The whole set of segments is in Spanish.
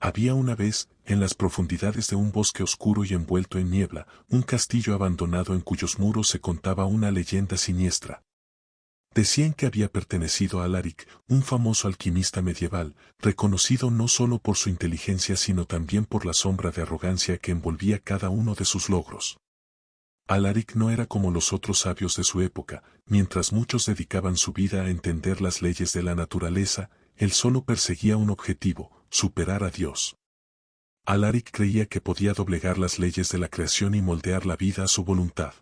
Había una vez, en las profundidades de un bosque oscuro y envuelto en niebla, un castillo abandonado en cuyos muros se contaba una leyenda siniestra. Decían que había pertenecido a Alaric, un famoso alquimista medieval, reconocido no solo por su inteligencia sino también por la sombra de arrogancia que envolvía cada uno de sus logros. Alaric no era como los otros sabios de su época, mientras muchos dedicaban su vida a entender las leyes de la naturaleza, él solo perseguía un objetivo: superar a Dios. Alaric creía que podía doblegar las leyes de la creación y moldear la vida a su voluntad.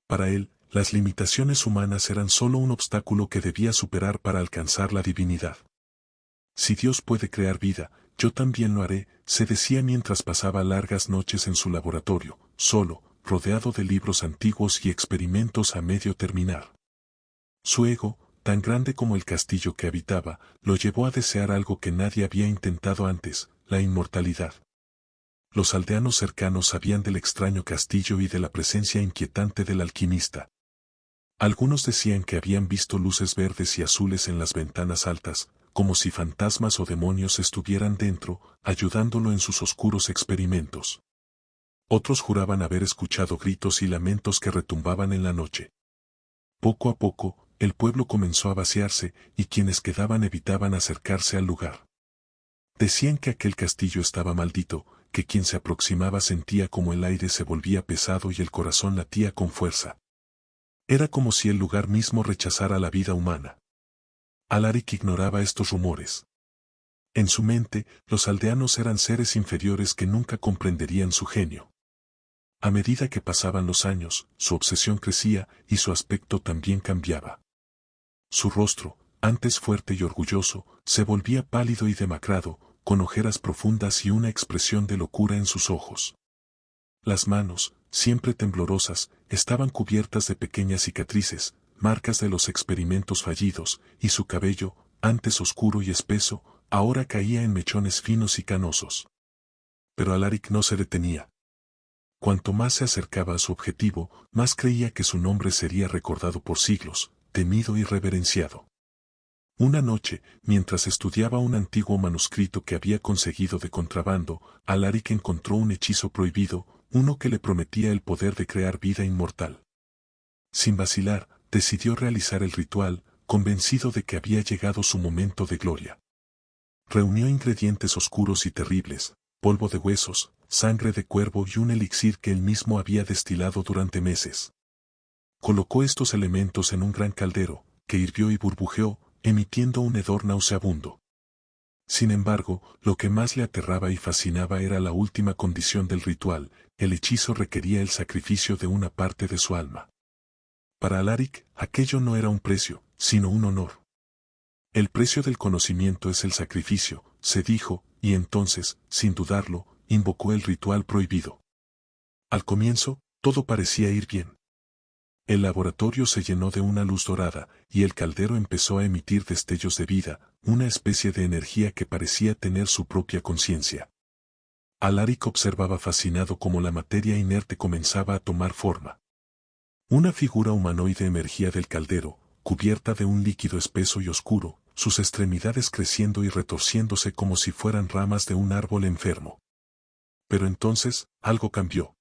Para él, las limitaciones humanas eran solo un obstáculo que debía superar para alcanzar la divinidad. Si Dios puede crear vida, yo también lo haré, se decía mientras pasaba largas noches en su laboratorio, solo, rodeado de libros antiguos y experimentos a medio terminar. Su ego, tan grande como el castillo que habitaba, lo llevó a desear algo que nadie había intentado antes: la inmortalidad. Los aldeanos cercanos sabían del extraño castillo y de la presencia inquietante del alquimista. Algunos decían que habían visto luces verdes y azules en las ventanas altas, como si fantasmas o demonios estuvieran dentro, ayudándolo en sus oscuros experimentos. Otros juraban haber escuchado gritos y lamentos que retumbaban en la noche. Poco a poco, el pueblo comenzó a vaciarse, y quienes quedaban evitaban acercarse al lugar. Decían que aquel castillo estaba maldito, que quien se aproximaba sentía como el aire se volvía pesado y el corazón latía con fuerza. Era como si el lugar mismo rechazara la vida humana. Alaric ignoraba estos rumores. En su mente, los aldeanos eran seres inferiores que nunca comprenderían su genio. A medida que pasaban los años, su obsesión crecía y su aspecto también cambiaba. Su rostro, antes fuerte y orgulloso, se volvía pálido y demacrado, con ojeras profundas y una expresión de locura en sus ojos. Las manos, siempre temblorosas, estaban cubiertas de pequeñas cicatrices, marcas de los experimentos fallidos, y su cabello, antes oscuro y espeso, ahora caía en mechones finos y canosos. Pero Alaric no se detenía. Cuanto más se acercaba a su objetivo, más creía que su nombre sería recordado por siglos, temido y reverenciado. Una noche, mientras estudiaba un antiguo manuscrito que había conseguido de contrabando, Alaric encontró un hechizo prohibido, uno que le prometía el poder de crear vida inmortal. Sin vacilar, decidió realizar el ritual, convencido de que había llegado su momento de gloria. Reunió ingredientes oscuros y terribles: polvo de huesos, sangre de cuervo y un elixir que él mismo había destilado durante meses. Colocó estos elementos en un gran caldero, que hirvió y burbujeó, emitiendo un hedor nauseabundo. Sin embargo, lo que más le aterraba y fascinaba era la última condición del ritual: el hechizo requería el sacrificio de una parte de su alma. Para Alaric, aquello no era un precio, sino un honor. El precio del conocimiento es el sacrificio, se dijo, y entonces, sin dudarlo, invocó el ritual prohibido. Al comienzo, todo parecía ir bien. El laboratorio se llenó de una luz dorada, y el caldero empezó a emitir destellos de vida, una especie de energía que parecía tener su propia conciencia. Alaric observaba fascinado cómo la materia inerte comenzaba a tomar forma. Una figura humanoide emergía del caldero, cubierta de un líquido espeso y oscuro, sus extremidades creciendo y retorciéndose como si fueran ramas de un árbol enfermo. Pero entonces, algo cambió.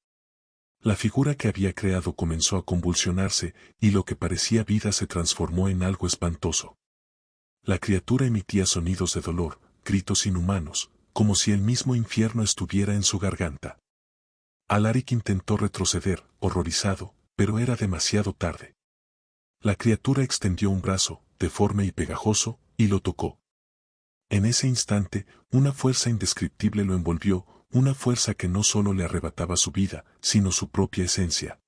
La figura que había creado comenzó a convulsionarse, y lo que parecía vida se transformó en algo espantoso. La criatura emitía sonidos de dolor, gritos inhumanos, como si el mismo infierno estuviera en su garganta. Alaric intentó retroceder, horrorizado, pero era demasiado tarde. La criatura extendió un brazo, deforme y pegajoso, y lo tocó. En ese instante, una fuerza indescriptible lo envolvió, una fuerza que no solo le arrebataba su vida, sino su propia esencia.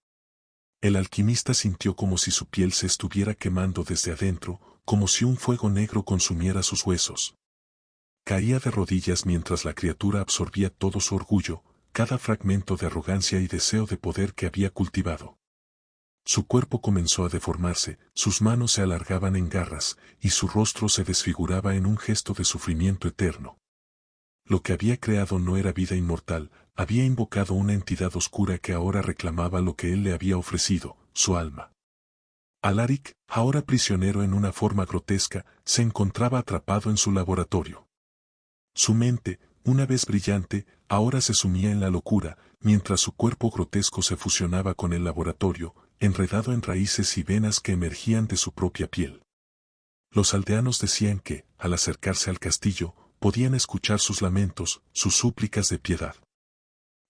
El alquimista sintió como si su piel se estuviera quemando desde adentro, como si un fuego negro consumiera sus huesos. Caía de rodillas mientras la criatura absorbía todo su orgullo, cada fragmento de arrogancia y deseo de poder que había cultivado. Su cuerpo comenzó a deformarse, sus manos se alargaban en garras, y su rostro se desfiguraba en un gesto de sufrimiento eterno. Lo que había creado no era vida inmortal, había invocado una entidad oscura que ahora reclamaba lo que él le había ofrecido, su alma. Alaric, ahora prisionero en una forma grotesca, se encontraba atrapado en su laboratorio. Su mente, una vez brillante, ahora se sumía en la locura, mientras su cuerpo grotesco se fusionaba con el laboratorio, enredado en raíces y venas que emergían de su propia piel. Los aldeanos decían que, al acercarse al castillo, podían escuchar sus lamentos, sus súplicas de piedad.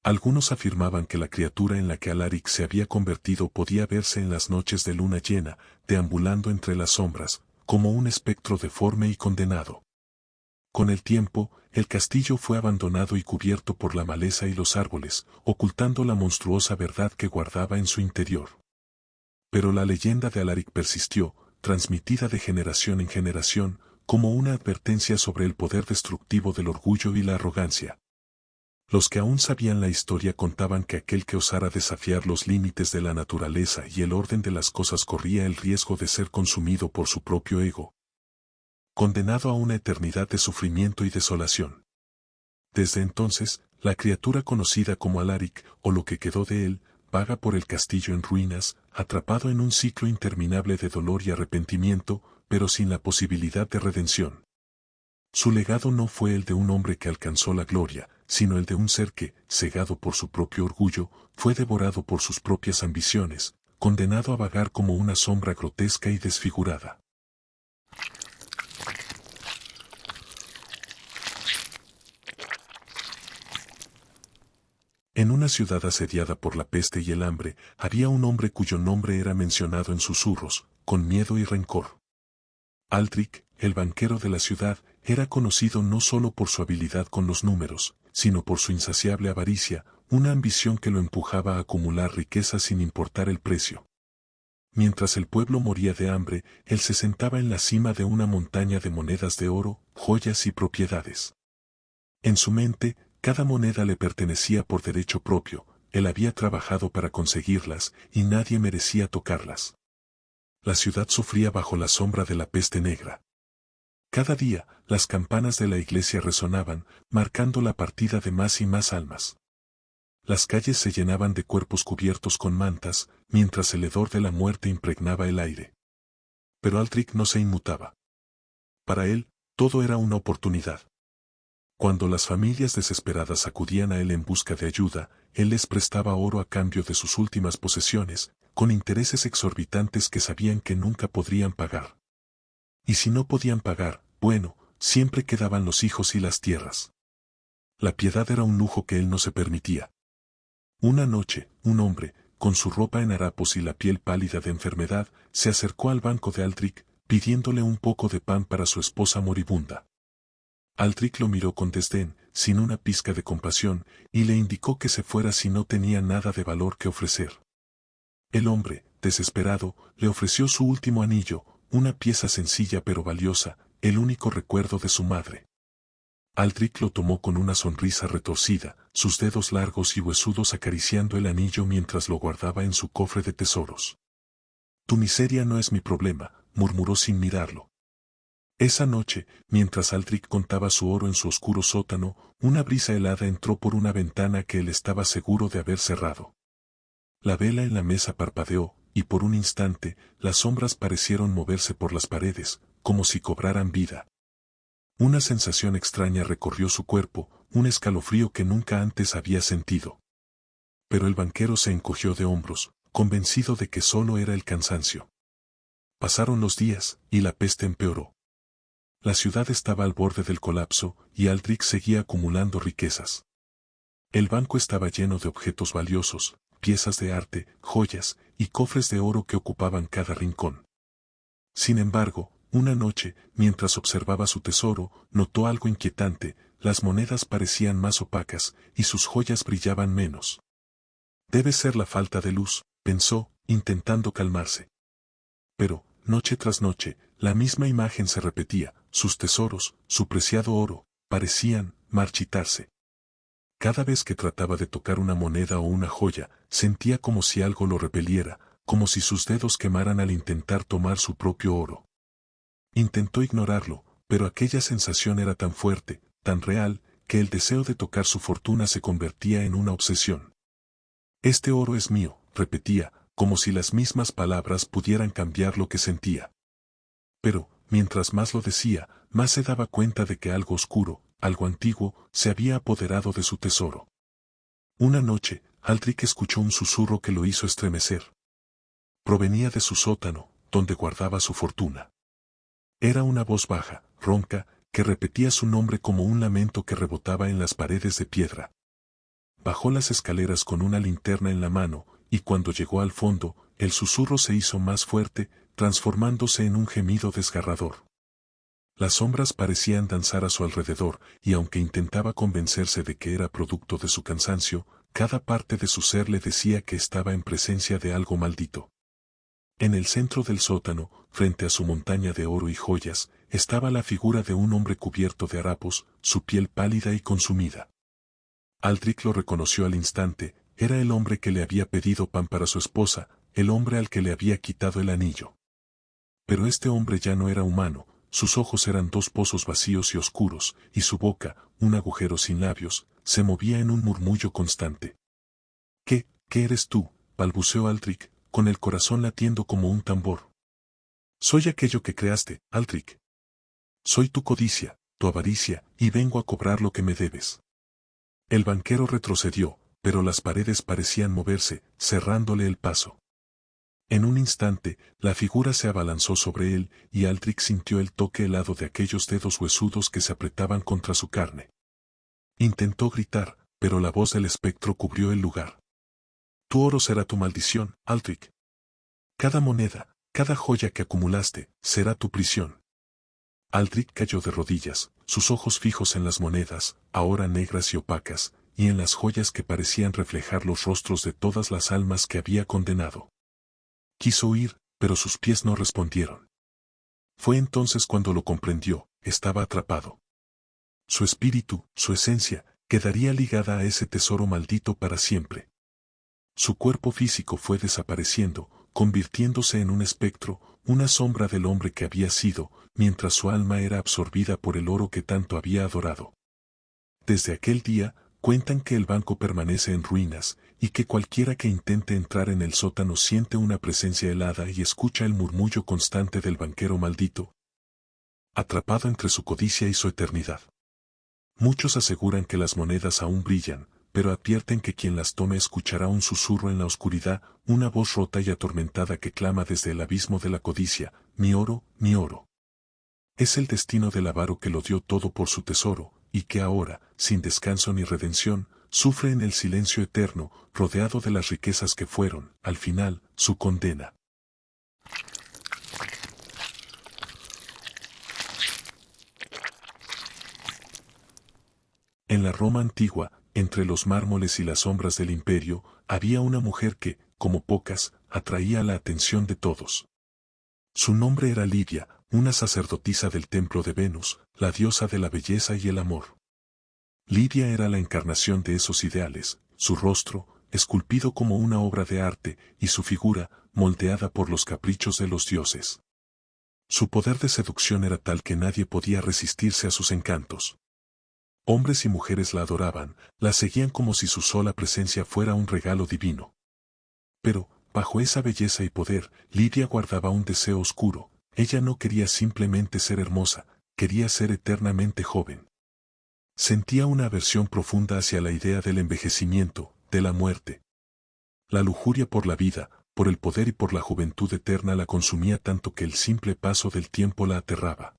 Algunos afirmaban que la criatura en la que Alaric se había convertido podía verse en las noches de luna llena, deambulando entre las sombras, como un espectro deforme y condenado. Con el tiempo, el castillo fue abandonado y cubierto por la maleza y los árboles, ocultando la monstruosa verdad que guardaba en su interior. Pero la leyenda de Alaric persistió, transmitida de generación en generación, como una advertencia sobre el poder destructivo del orgullo y la arrogancia. Los que aún sabían la historia contaban que aquel que osara desafiar los límites de la naturaleza y el orden de las cosas corría el riesgo de ser consumido por su propio ego, condenado a una eternidad de sufrimiento y desolación. Desde entonces, la criatura conocida como Alaric, o lo que quedó de él, vaga por el castillo en ruinas, atrapado en un ciclo interminable de dolor y arrepentimiento, pero sin la posibilidad de redención. Su legado no fue el de un hombre que alcanzó la gloria, sino el de un ser que, cegado por su propio orgullo, fue devorado por sus propias ambiciones, condenado a vagar como una sombra grotesca y desfigurada. En una ciudad asediada por la peste y el hambre, había un hombre cuyo nombre era mencionado en susurros, con miedo y rencor. Aldrich, el banquero de la ciudad, era conocido no solo por su habilidad con los números, sino por su insaciable avaricia, una ambición que lo empujaba a acumular riquezas sin importar el precio. Mientras el pueblo moría de hambre, él se sentaba en la cima de una montaña de monedas de oro, joyas y propiedades. En su mente, cada moneda le pertenecía por derecho propio, él había trabajado para conseguirlas, y nadie merecía tocarlas. La ciudad sufría bajo la sombra de la peste negra. Cada día, las campanas de la iglesia resonaban, marcando la partida de más y más almas. Las calles se llenaban de cuerpos cubiertos con mantas, mientras el hedor de la muerte impregnaba el aire. Pero Aldrich no se inmutaba. Para él, todo era una oportunidad. Cuando las familias desesperadas acudían a él en busca de ayuda, él les prestaba oro a cambio de sus últimas posesiones, con intereses exorbitantes que sabían que nunca podrían pagar. Y si no podían pagar, bueno, siempre quedaban los hijos y las tierras. La piedad era un lujo que él no se permitía. Una noche, un hombre, con su ropa en harapos y la piel pálida de enfermedad, se acercó al banco de Aldrich, pidiéndole un poco de pan para su esposa moribunda. Aldrich lo miró con desdén, sin una pizca de compasión, y le indicó que se fuera si no tenía nada de valor que ofrecer. El hombre, desesperado, le ofreció su último anillo, una pieza sencilla pero valiosa, el único recuerdo de su madre. Aldrich lo tomó con una sonrisa retorcida, sus dedos largos y huesudos acariciando el anillo mientras lo guardaba en su cofre de tesoros. Tu miseria no es mi problema, murmuró sin mirarlo. Esa noche, mientras Aldrich contaba su oro en su oscuro sótano, una brisa helada entró por una ventana que él estaba seguro de haber cerrado. La vela en la mesa parpadeó, y por un instante, las sombras parecieron moverse por las paredes, como si cobraran vida. Una sensación extraña recorrió su cuerpo, un escalofrío que nunca antes había sentido. Pero el banquero se encogió de hombros, convencido de que solo era el cansancio. Pasaron los días, y la peste empeoró. La ciudad estaba al borde del colapso, y Aldrich seguía acumulando riquezas. El banco estaba lleno de objetos valiosos, piezas de arte, joyas, y cofres de oro que ocupaban cada rincón. Sin embargo, una noche, mientras observaba su tesoro, notó algo inquietante, las monedas parecían más opacas, y sus joyas brillaban menos. Debe ser la falta de luz, pensó, intentando calmarse. Pero, noche tras noche, la misma imagen se repetía, sus tesoros, su preciado oro, parecían marchitarse. Cada vez que trataba de tocar una moneda o una joya, sentía como si algo lo repeliera, como si sus dedos quemaran al intentar tomar su propio oro. Intentó ignorarlo, pero aquella sensación era tan fuerte, tan real, que el deseo de tocar su fortuna se convertía en una obsesión. Este oro es mío, repetía, como si las mismas palabras pudieran cambiar lo que sentía. Pero, mientras más lo decía, más se daba cuenta de que algo oscuro, algo antiguo, se había apoderado de su tesoro. Una noche, Aldrich escuchó un susurro que lo hizo estremecer. Provenía de su sótano, donde guardaba su fortuna. Era una voz baja, ronca, que repetía su nombre como un lamento que rebotaba en las paredes de piedra. Bajó las escaleras con una linterna en la mano, y cuando llegó al fondo, el susurro se hizo más fuerte, transformándose en un gemido desgarrador. Las sombras parecían danzar a su alrededor, y aunque intentaba convencerse de que era producto de su cansancio, cada parte de su ser le decía que estaba en presencia de algo maldito. En el centro del sótano, frente a su montaña de oro y joyas, estaba la figura de un hombre cubierto de harapos, su piel pálida y consumida. Aldrich lo reconoció al instante, era el hombre que le había pedido pan para su esposa, el hombre al que le había quitado el anillo. Pero este hombre ya no era humano, sus ojos eran dos pozos vacíos y oscuros, y su boca, un agujero sin labios, se movía en un murmullo constante. ¿Qué eres tú?, balbuceó Aldrich, con el corazón latiendo como un tambor. Soy aquello que creaste, Aldrich. Soy tu codicia, tu avaricia, y vengo a cobrar lo que me debes. El banquero retrocedió, pero las paredes parecían moverse, cerrándole el paso. En un instante, la figura se abalanzó sobre él, y Aldrich sintió el toque helado de aquellos dedos huesudos que se apretaban contra su carne. Intentó gritar, pero la voz del espectro cubrió el lugar. Tu oro será tu maldición, Aldrich. Cada moneda, cada joya que acumulaste, será tu prisión. Aldrich cayó de rodillas, sus ojos fijos en las monedas, ahora negras y opacas, y en las joyas que parecían reflejar los rostros de todas las almas que había condenado. Quiso huir, pero sus pies no respondieron. Fue entonces cuando lo comprendió, estaba atrapado. Su espíritu, su esencia, quedaría ligada a ese tesoro maldito para siempre. Su cuerpo físico fue desapareciendo, convirtiéndose en un espectro, una sombra del hombre que había sido, mientras su alma era absorbida por el oro que tanto había adorado. Desde aquel día, cuentan que el banco permanece en ruinas, y que cualquiera que intente entrar en el sótano siente una presencia helada y escucha el murmullo constante del banquero maldito, atrapado entre su codicia y su eternidad. Muchos aseguran que las monedas aún brillan, pero advierten que quien las tome escuchará un susurro en la oscuridad, una voz rota y atormentada que clama desde el abismo de la codicia, mi oro, mi oro. Es el destino del avaro que lo dio todo por su tesoro, y que ahora, sin descanso ni redención, sufre en el silencio eterno, rodeado de las riquezas que fueron, al final, su condena. En la Roma antigua, entre los mármoles y las sombras del imperio, había una mujer que, como pocas, atraía la atención de todos. Su nombre era Lidia, una sacerdotisa del templo de Venus, la diosa de la belleza y el amor. Lidia era la encarnación de esos ideales, su rostro, esculpido como una obra de arte, y su figura, moldeada por los caprichos de los dioses. Su poder de seducción era tal que nadie podía resistirse a sus encantos. Hombres y mujeres la adoraban, la seguían como si su sola presencia fuera un regalo divino. Pero, bajo esa belleza y poder, Lidia guardaba un deseo oscuro, ella no quería simplemente ser hermosa, quería ser eternamente joven. Sentía una aversión profunda hacia la idea del envejecimiento, de la muerte. La lujuria por la vida, por el poder y por la juventud eterna la consumía tanto que el simple paso del tiempo la aterraba.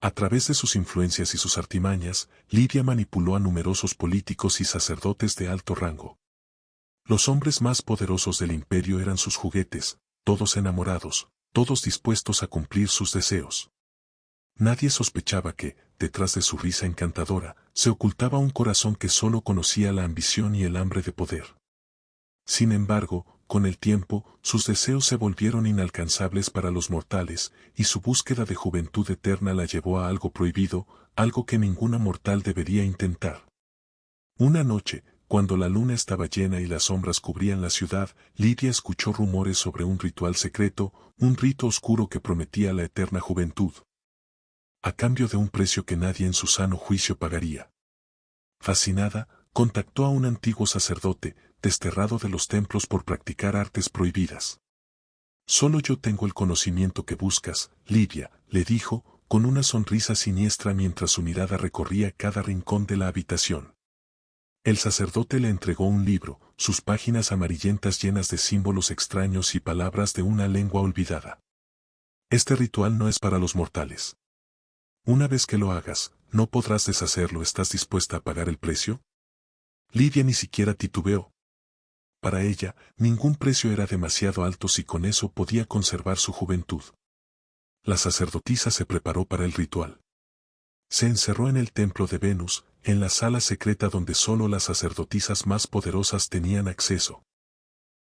A través de sus influencias y sus artimañas, Lidia manipuló a numerosos políticos y sacerdotes de alto rango. Los hombres más poderosos del imperio eran sus juguetes, todos enamorados, todos dispuestos a cumplir sus deseos. Nadie sospechaba que, detrás de su risa encantadora, se ocultaba un corazón que solo conocía la ambición y el hambre de poder. Sin embargo, con el tiempo, sus deseos se volvieron inalcanzables para los mortales, y su búsqueda de juventud eterna la llevó a algo prohibido, algo que ninguna mortal debería intentar. Una noche, cuando la luna estaba llena y las sombras cubrían la ciudad, Lidia escuchó rumores sobre un ritual secreto, un rito oscuro que prometía la eterna juventud, a cambio de un precio que nadie en su sano juicio pagaría. Fascinada, contactó a un antiguo sacerdote, desterrado de los templos por practicar artes prohibidas. Solo yo tengo el conocimiento que buscas, Lidia, le dijo, con una sonrisa siniestra mientras su mirada recorría cada rincón de la habitación. El sacerdote le entregó un libro, sus páginas amarillentas llenas de símbolos extraños y palabras de una lengua olvidada. Este ritual no es para los mortales. Una vez que lo hagas, no podrás deshacerlo. ¿Estás dispuesta a pagar el precio? Lidia ni siquiera titubeó. Para ella, ningún precio era demasiado alto si con eso podía conservar su juventud. La sacerdotisa se preparó para el ritual. Se encerró en el templo de Venus, en la sala secreta donde solo las sacerdotisas más poderosas tenían acceso.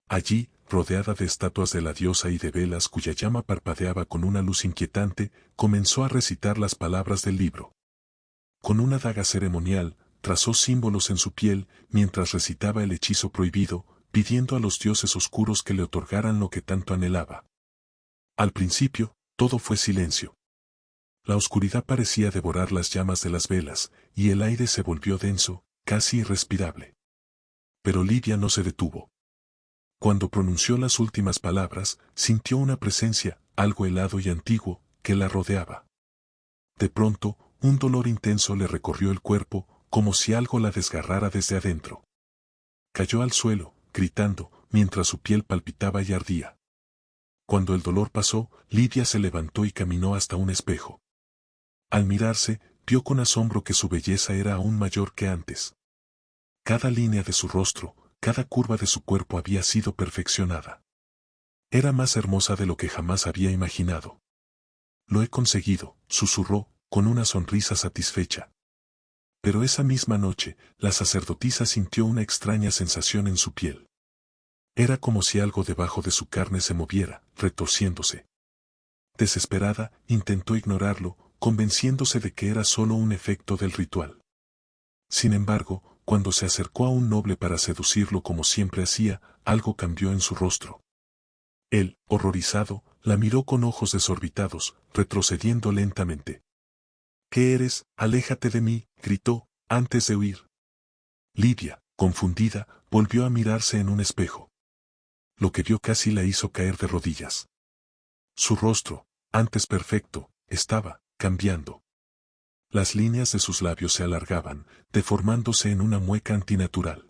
Allí, rodeada de estatuas de la diosa y de velas cuya llama parpadeaba con una luz inquietante, comenzó a recitar las palabras del libro. Con una daga ceremonial, trazó símbolos en su piel, mientras recitaba el hechizo prohibido, pidiendo a los dioses oscuros que le otorgaran lo que tanto anhelaba. Al principio, todo fue silencio. La oscuridad parecía devorar las llamas de las velas, y el aire se volvió denso, casi irrespirable. Pero Lidia no se detuvo. Cuando pronunció las últimas palabras, sintió una presencia, algo helado y antiguo, que la rodeaba. De pronto, un dolor intenso le recorrió el cuerpo, como si algo la desgarrara desde adentro. Cayó al suelo, gritando, mientras su piel palpitaba y ardía. Cuando el dolor pasó, Lidia se levantó y caminó hasta un espejo. Al mirarse, vio con asombro que su belleza era aún mayor que antes. Cada línea de su rostro, cada curva de su cuerpo había sido perfeccionada. Era más hermosa de lo que jamás había imaginado. Lo he conseguido, susurró, con una sonrisa satisfecha. Pero esa misma noche, la sacerdotisa sintió una extraña sensación en su piel. Era como si algo debajo de su carne se moviera, retorciéndose. Desesperada, intentó ignorarlo, convenciéndose de que era solo un efecto del ritual. Sin embargo, cuando se acercó a un noble para seducirlo como siempre hacía, algo cambió en su rostro. Él, horrorizado, la miró con ojos desorbitados, retrocediendo lentamente. ¿Qué eres? Aléjate de mí, gritó, antes de huir. Lidia, confundida, volvió a mirarse en un espejo. Lo que vio casi la hizo caer de rodillas. Su rostro, antes perfecto, estaba cambiando. Las líneas de sus labios se alargaban, deformándose en una mueca antinatural.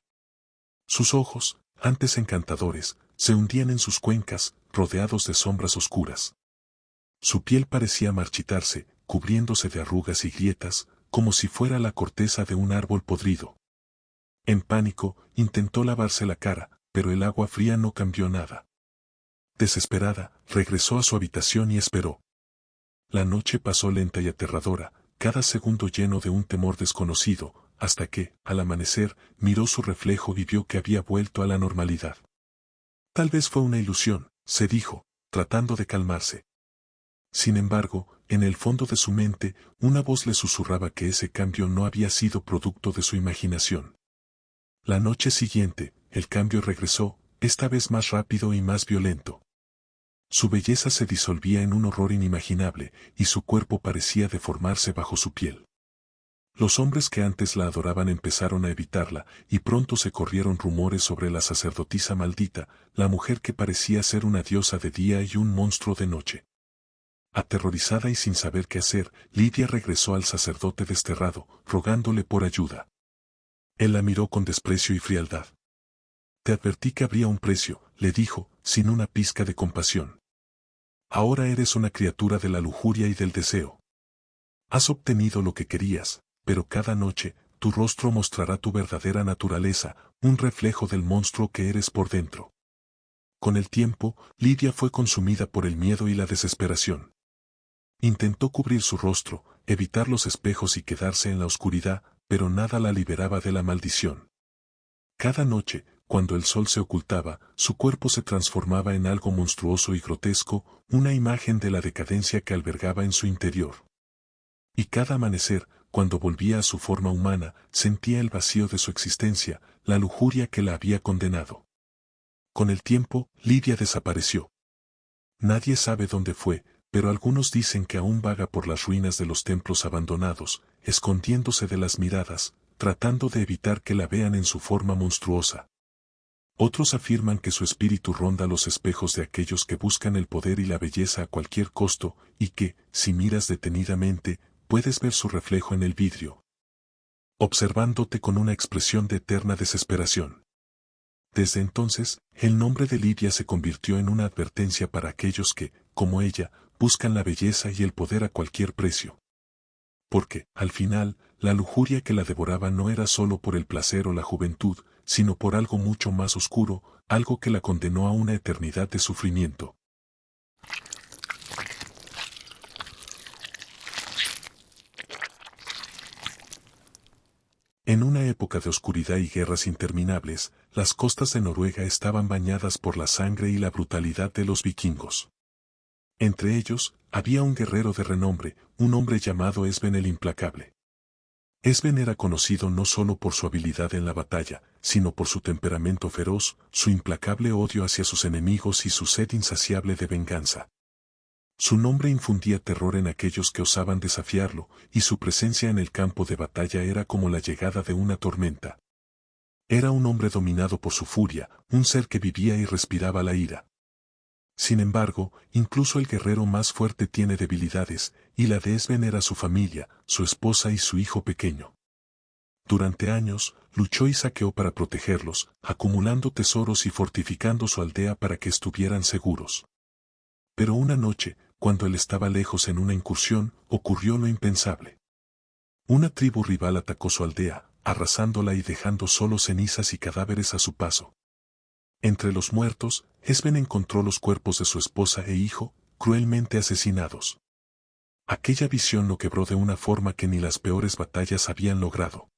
Sus ojos, antes encantadores, se hundían en sus cuencas, rodeados de sombras oscuras. Su piel parecía marchitarse, cubriéndose de arrugas y grietas, como si fuera la corteza de un árbol podrido. En pánico, intentó lavarse la cara, pero el agua fría no cambió nada. Desesperada, regresó a su habitación y esperó. La noche pasó lenta y aterradora, cada segundo lleno de un temor desconocido, hasta que, al amanecer, miró su reflejo y vio que había vuelto a la normalidad. Tal vez fue una ilusión, se dijo, tratando de calmarse. Sin embargo, en el fondo de su mente, una voz le susurraba que ese cambio no había sido producto de su imaginación. La noche siguiente, el cambio regresó, esta vez más rápido y más violento. Su belleza se disolvía en un horror inimaginable, y su cuerpo parecía deformarse bajo su piel. Los hombres que antes la adoraban empezaron a evitarla, y pronto se corrieron rumores sobre la sacerdotisa maldita, la mujer que parecía ser una diosa de día y un monstruo de noche. Aterrorizada y sin saber qué hacer, Lidia regresó al sacerdote desterrado, rogándole por ayuda. Él la miró con desprecio y frialdad. Te advertí que habría un precio, le dijo, sin una pizca de compasión. Ahora eres una criatura de la lujuria y del deseo. Has obtenido lo que querías, pero cada noche, tu rostro mostrará tu verdadera naturaleza, un reflejo del monstruo que eres por dentro. Con el tiempo, Lidia fue consumida por el miedo y la desesperación. Intentó cubrir su rostro, evitar los espejos y quedarse en la oscuridad, pero nada la liberaba de la maldición. Cada noche, cuando el sol se ocultaba, su cuerpo se transformaba en algo monstruoso y grotesco, una imagen de la decadencia que albergaba en su interior. Y cada amanecer, cuando volvía a su forma humana, sentía el vacío de su existencia, la lujuria que la había condenado. Con el tiempo, Lidia desapareció. Nadie sabe dónde fue, pero algunos dicen que aún vaga por las ruinas de los templos abandonados, escondiéndose de las miradas, tratando de evitar que la vean en su forma monstruosa. Otros afirman que su espíritu ronda los espejos de aquellos que buscan el poder y la belleza a cualquier costo, y que, si miras detenidamente, puedes ver su reflejo en el vidrio, observándote con una expresión de eterna desesperación. Desde entonces, el nombre de Lidia se convirtió en una advertencia para aquellos que, como ella, buscan la belleza y el poder a cualquier precio. Porque, al final, la lujuria que la devoraba no era solo por el placer o la juventud, sino por algo mucho más oscuro, algo que la condenó a una eternidad de sufrimiento. En una época de oscuridad y guerras interminables, las costas de Noruega estaban bañadas por la sangre y la brutalidad de los vikingos. Entre ellos, había un guerrero de renombre, un hombre llamado Esben el Implacable. Esben era conocido no solo por su habilidad en la batalla, sino por su temperamento feroz, su implacable odio hacia sus enemigos y su sed insaciable de venganza. Su nombre infundía terror en aquellos que osaban desafiarlo, y su presencia en el campo de batalla era como la llegada de una tormenta. Era un hombre dominado por su furia, un ser que vivía y respiraba la ira. Sin embargo, incluso el guerrero más fuerte tiene debilidades, y la de Esben era su familia, su esposa y su hijo pequeño. Durante años, luchó y saqueó para protegerlos, acumulando tesoros y fortificando su aldea para que estuvieran seguros. Pero una noche, cuando él estaba lejos en una incursión, ocurrió lo impensable. Una tribu rival atacó su aldea, arrasándola y dejando solo cenizas y cadáveres a su paso. Entre los muertos, Esben encontró los cuerpos de su esposa e hijo, cruelmente asesinados. Aquella visión lo quebró de una forma que ni las peores batallas habían logrado.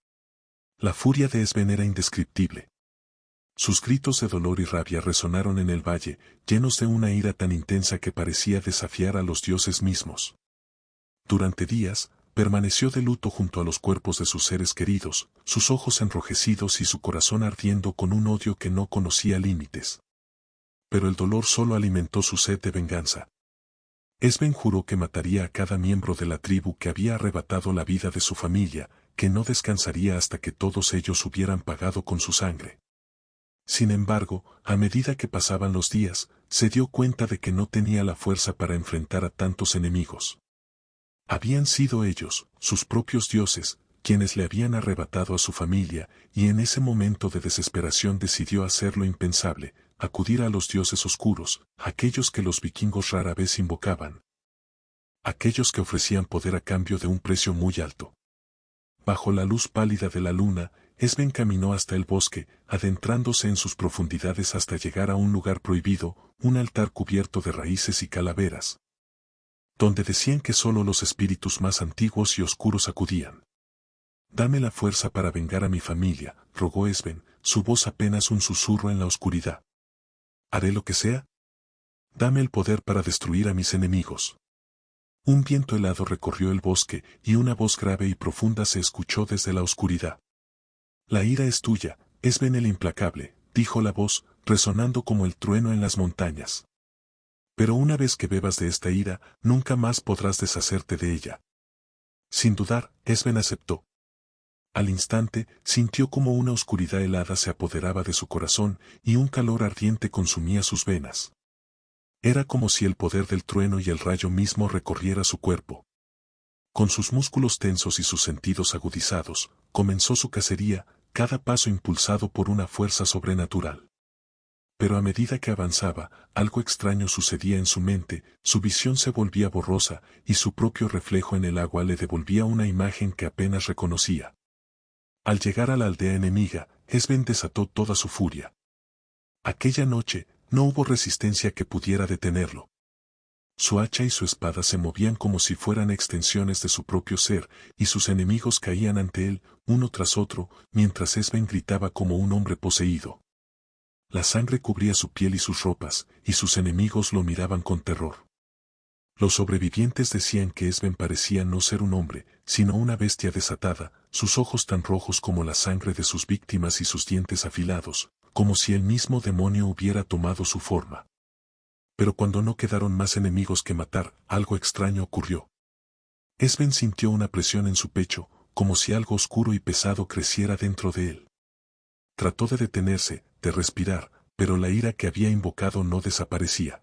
La furia de Esben era indescriptible. Sus gritos de dolor y rabia resonaron en el valle, llenos de una ira tan intensa que parecía desafiar a los dioses mismos. Durante días, permaneció de luto junto a los cuerpos de sus seres queridos, sus ojos enrojecidos y su corazón ardiendo con un odio que no conocía límites. Pero el dolor solo alimentó su sed de venganza. Esben juró que mataría a cada miembro de la tribu que había arrebatado la vida de su familia, que no descansaría hasta que todos ellos hubieran pagado con su sangre. Sin embargo, a medida que pasaban los días, se dio cuenta de que no tenía la fuerza para enfrentar a tantos enemigos. Habían sido ellos, sus propios dioses, quienes le habían arrebatado a su familia, y en ese momento de desesperación decidió hacer lo impensable, acudir a los dioses oscuros, aquellos que los vikingos rara vez invocaban. Aquellos que ofrecían poder a cambio de un precio muy alto. Bajo la luz pálida de la luna, Esben caminó hasta el bosque, adentrándose en sus profundidades hasta llegar a un lugar prohibido, un altar cubierto de raíces y calaveras, donde decían que solo los espíritus más antiguos y oscuros acudían. «Dame la fuerza para vengar a mi familia», rogó Esben, su voz apenas un susurro en la oscuridad. «Haré lo que sea. Dame el poder para destruir a mis enemigos». Un viento helado recorrió el bosque, y una voz grave y profunda se escuchó desde la oscuridad. «La ira es tuya, Esben el Implacable», dijo la voz, resonando como el trueno en las montañas. «Pero una vez que bebas de esta ira, nunca más podrás deshacerte de ella». Sin dudar, Esben aceptó. Al instante, sintió como una oscuridad helada se apoderaba de su corazón, y un calor ardiente consumía sus venas. Era como si el poder del trueno y el rayo mismo recorriera su cuerpo. Con sus músculos tensos y sus sentidos agudizados, comenzó su cacería, cada paso impulsado por una fuerza sobrenatural. Pero a medida que avanzaba, algo extraño sucedía en su mente, su visión se volvía borrosa, y su propio reflejo en el agua le devolvía una imagen que apenas reconocía. Al llegar a la aldea enemiga, Esben desató toda su furia. Aquella noche, no hubo resistencia que pudiera detenerlo. Su hacha y su espada se movían como si fueran extensiones de su propio ser, y sus enemigos caían ante él, uno tras otro, mientras Esben gritaba como un hombre poseído. La sangre cubría su piel y sus ropas, y sus enemigos lo miraban con terror. Los sobrevivientes decían que Esben parecía no ser un hombre, sino una bestia desatada, sus ojos tan rojos como la sangre de sus víctimas y sus dientes afilados, como si el mismo demonio hubiera tomado su forma. Pero cuando no quedaron más enemigos que matar, algo extraño ocurrió. Esben sintió una presión en su pecho, como si algo oscuro y pesado creciera dentro de él. trató de detenerse, de respirar, pero la ira que había invocado no desaparecía.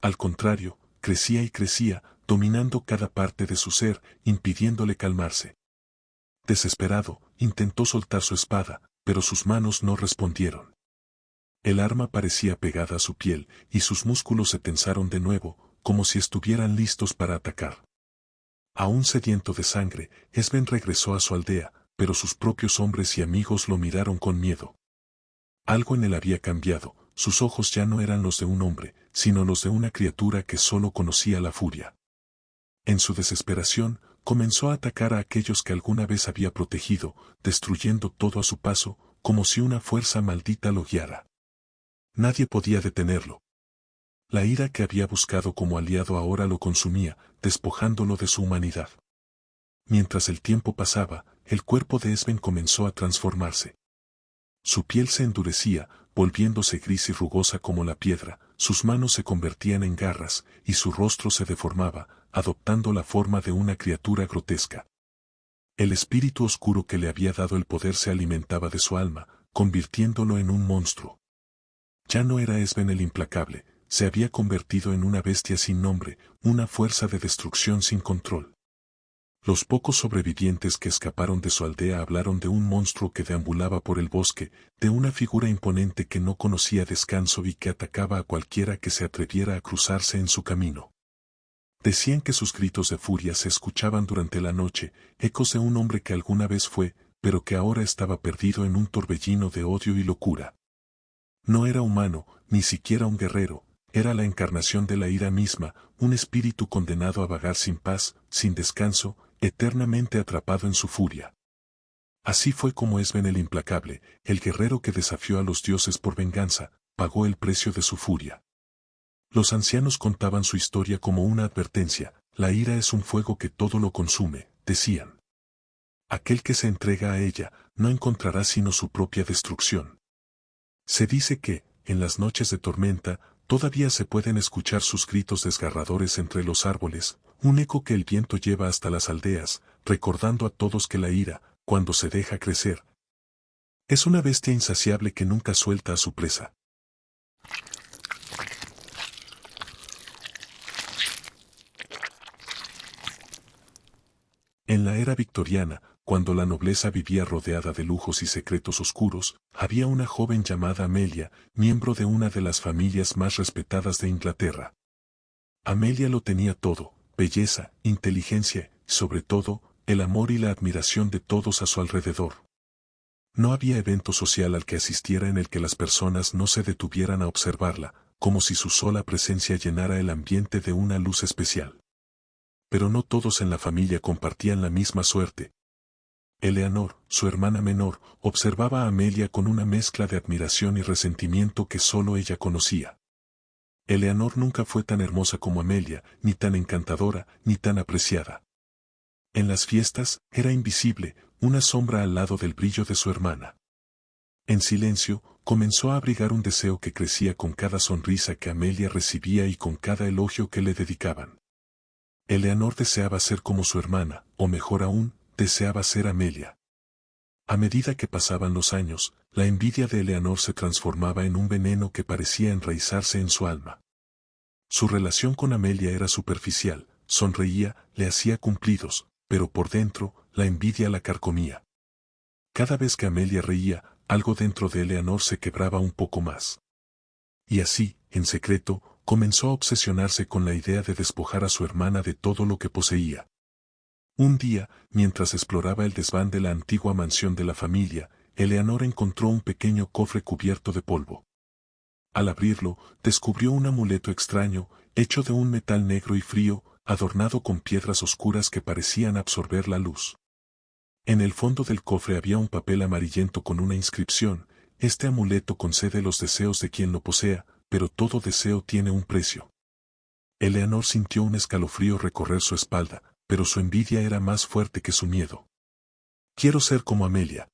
Al contrario, crecía y crecía, dominando cada parte de su ser, impidiéndole calmarse. Desesperado, intentó soltar su espada, pero sus manos no respondieron. El arma parecía pegada a su piel, y sus músculos se tensaron de nuevo, como si estuvieran listos para atacar. Aún sediento de sangre, Esben regresó a su aldea, pero sus propios hombres y amigos lo miraron con miedo. Algo en él había cambiado, sus ojos ya no eran los de un hombre, sino los de una criatura que solo conocía la furia. En su desesperación, comenzó a atacar a aquellos que alguna vez había protegido, destruyendo todo a su paso, como si una fuerza maldita lo guiara. Nadie podía detenerlo. La ira que había buscado como aliado ahora lo consumía, despojándolo de su humanidad. Mientras el tiempo pasaba, el cuerpo de Esben comenzó a transformarse. Su piel se endurecía, volviéndose gris y rugosa como la piedra, sus manos se convertían en garras, y su rostro se deformaba, adoptando la forma de una criatura grotesca. El espíritu oscuro que le había dado el poder se alimentaba de su alma, convirtiéndolo en un monstruo. Ya no era Esben el implacable, se había convertido en una bestia sin nombre, una fuerza de destrucción sin control. Los pocos sobrevivientes que escaparon de su aldea hablaron de un monstruo que deambulaba por el bosque, de una figura imponente que no conocía descanso y que atacaba a cualquiera que se atreviera a cruzarse en su camino. Decían que sus gritos de furia se escuchaban durante la noche, ecos de un hombre que alguna vez fue, pero que ahora estaba perdido en un torbellino de odio y locura. No era humano, ni siquiera un guerrero, era la encarnación de la ira misma, un espíritu condenado a vagar sin paz, sin descanso, eternamente atrapado en su furia. Así fue como Esben el implacable, el guerrero que desafió a los dioses por venganza, pagó el precio de su furia. Los ancianos contaban su historia como una advertencia, la ira es un fuego que todo lo consume, decían. Aquel que se entrega a ella, no encontrará sino su propia destrucción. Se dice que, en las noches de tormenta, todavía se pueden escuchar sus gritos desgarradores entre los árboles, un eco que el viento lleva hasta las aldeas, recordando a todos que la ira, cuando se deja crecer, es una bestia insaciable que nunca suelta a su presa. En la era victoriana, cuando la nobleza vivía rodeada de lujos y secretos oscuros, había una joven llamada Amelia, miembro de una de las familias más respetadas de Inglaterra. Amelia lo tenía todo, belleza, inteligencia, y sobre todo, el amor y la admiración de todos a su alrededor. No había evento social al que asistiera en el que las personas no se detuvieran a observarla, como si su sola presencia llenara el ambiente de una luz especial. Pero no todos en la familia compartían la misma suerte. Eleanor, su hermana menor, observaba a Amelia con una mezcla de admiración y resentimiento que solo ella conocía. Eleanor nunca fue tan hermosa como Amelia, ni tan encantadora, ni tan apreciada. En las fiestas, era invisible, una sombra al lado del brillo de su hermana. En silencio, comenzó a abrigar un deseo que crecía con cada sonrisa que Amelia recibía y con cada elogio que le dedicaban. Eleanor deseaba ser como su hermana, o mejor aún, deseaba ser Amelia. A medida que pasaban los años, la envidia de Eleanor se transformaba en un veneno que parecía enraizarse en su alma. Su relación con Amelia era superficial, sonreía, le hacía cumplidos, pero por dentro, la envidia la carcomía. Cada vez que Amelia reía, algo dentro de Eleanor se quebraba un poco más. Y así, en secreto, comenzó a obsesionarse con la idea de despojar a su hermana de todo lo que poseía. Un día, mientras exploraba el desván de la antigua mansión de la familia, Eleanor encontró un pequeño cofre cubierto de polvo. Al abrirlo, descubrió un amuleto extraño, hecho de un metal negro y frío, adornado con piedras oscuras que parecían absorber la luz. En el fondo del cofre había un papel amarillento con una inscripción: este amuleto concede los deseos de quien lo posea, pero todo deseo tiene un precio. Eleanor sintió un escalofrío recorrer su espalda, pero su envidia era más fuerte que su miedo. Quiero ser como Amelia.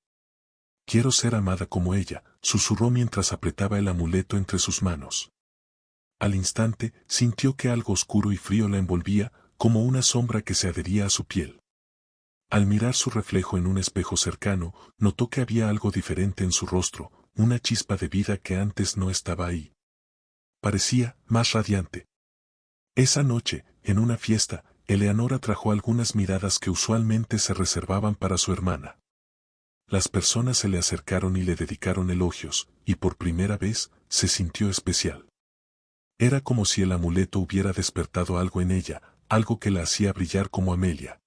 Quiero ser amada como ella, susurró mientras apretaba el amuleto entre sus manos. Al instante, sintió que algo oscuro y frío la envolvía, como una sombra que se adhería a su piel. Al mirar su reflejo en un espejo cercano, notó que había algo diferente en su rostro, una chispa de vida que antes no estaba ahí. Parecía más radiante. Esa noche, en una fiesta, Eleanor atrajo algunas miradas que usualmente se reservaban para su hermana. Las personas se le acercaron y le dedicaron elogios, y por primera vez, se sintió especial. Era como si el amuleto hubiera despertado algo en ella, algo que la hacía brillar como Amelia.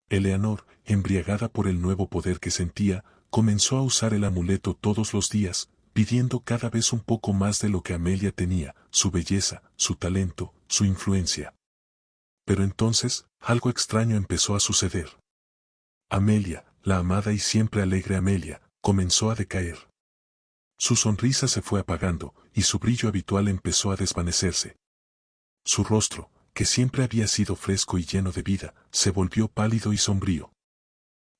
Eleanor, embriagada por el nuevo poder que sentía, comenzó a usar el amuleto todos los días, pidiendo cada vez un poco más de lo que Amelia tenía, su belleza, su talento, su influencia. Pero entonces, algo extraño empezó a suceder. Amelia, la amada y siempre alegre Amelia, comenzó a decaer. Su sonrisa se fue apagando, y su brillo habitual empezó a desvanecerse. Su rostro, que siempre había sido fresco y lleno de vida, se volvió pálido y sombrío.